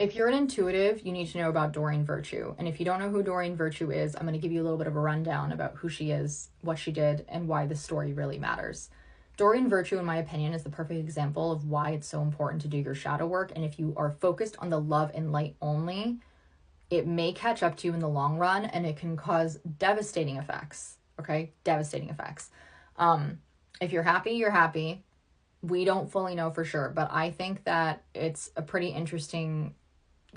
If you're an intuitive, you need to know about Doreen Virtue. And if you don't know who Doreen Virtue is, I'm going to give you a little bit of a rundown about who she is, what she did, and why this story really matters. Doreen Virtue, in my opinion, is the perfect example of why it's so important to do your shadow work. And if you are focused on the love and light only, it may catch up to you in the long run, and it can cause devastating effects. Okay? Devastating effects. If you're happy, you're happy. We don't fully know for sure, but I think that it's a pretty interesting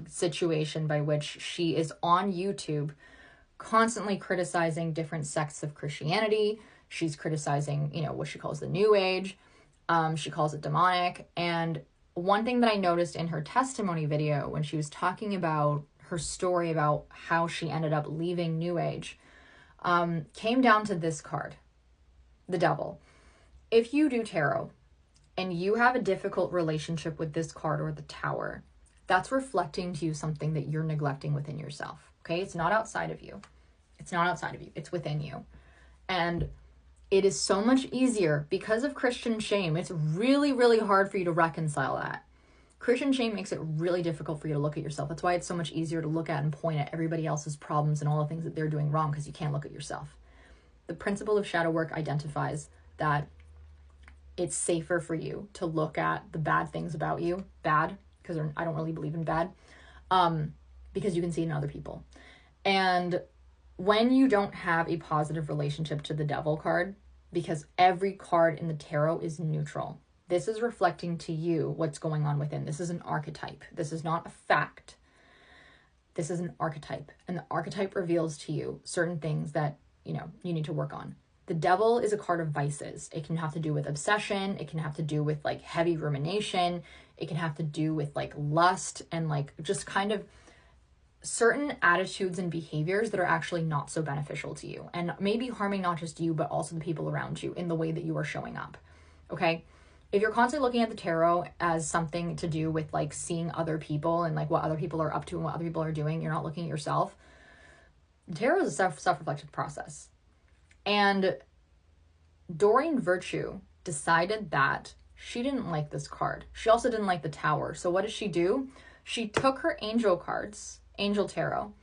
situation by which she is on YouTube constantly criticizing different sects of Christianity. She's criticizing, what she calls the New Age. She calls it demonic. And one thing that I noticed in her testimony video when she was talking about her story about how she ended up leaving New Age, came down to this card, the Devil. If you do tarot and you have a difficult relationship with this card or the Tower, that's reflecting to you something that you're neglecting within yourself. Okay? It's not outside of you. It's not outside of you. It's within you. And it is so much easier because of Christian shame. It's really, really hard for you to reconcile that. Christian shame makes it really difficult for you to look at yourself. That's why it's so much easier to look at and point at everybody else's problems and all the things that they're doing wrong, because you can't look at yourself. The principle of shadow work identifies that it's safer for you to look at the bad things about you, bad, because I don't really believe in bad, because you can see it in other people. And when you don't have a positive relationship to the Devil card, because every card in the tarot is neutral, this is reflecting to you what's going on within. This is an archetype. This is not a fact. This is an archetype. And the archetype reveals to you certain things that, you need to work on. The Devil is a card of vices. It can have to do with obsession. It can have to do with heavy rumination. It can have to do with lust and just kind of certain attitudes and behaviors that are actually not so beneficial to you and maybe harming not just you, but also the people around you in the way that you are showing up. Okay? If you're constantly looking at the tarot as something to do with seeing other people and what other people are up to and what other people are doing, you're not looking at yourself. The tarot is a self-reflective process. And Doreen Virtue decided that she didn't like this card. She also didn't like the Tower. So what did she do? She took her angel cards, Angel Tarot,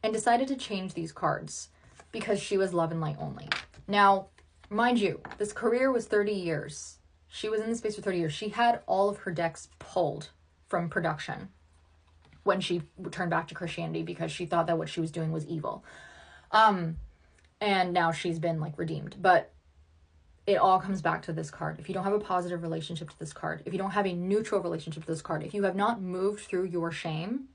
and decided to change these cards because she was love and light only. Now, mind you, this career was 30 years. She was in this space for 30 years. She had all of her decks pulled from production when she turned back to Christianity because she thought that what she was doing was evil. And now she's been redeemed. But it all comes back to this card. If you don't have a positive relationship to this card, if you don't have a neutral relationship to this card, if you have not moved through your shame,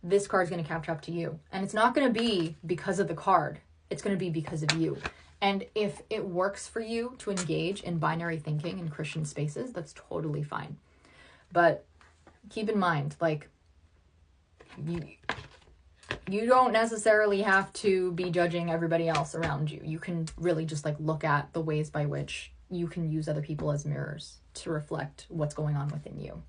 this card is going to catch up to you. And it's not going to be because of the card. It's going to be because of you. And if it works for you to engage in binary thinking in Christian spaces, that's totally fine. But keep in mind, you don't necessarily have to be judging everybody else around you. You can really just look at the ways by which you can use other people as mirrors to reflect what's going on within you.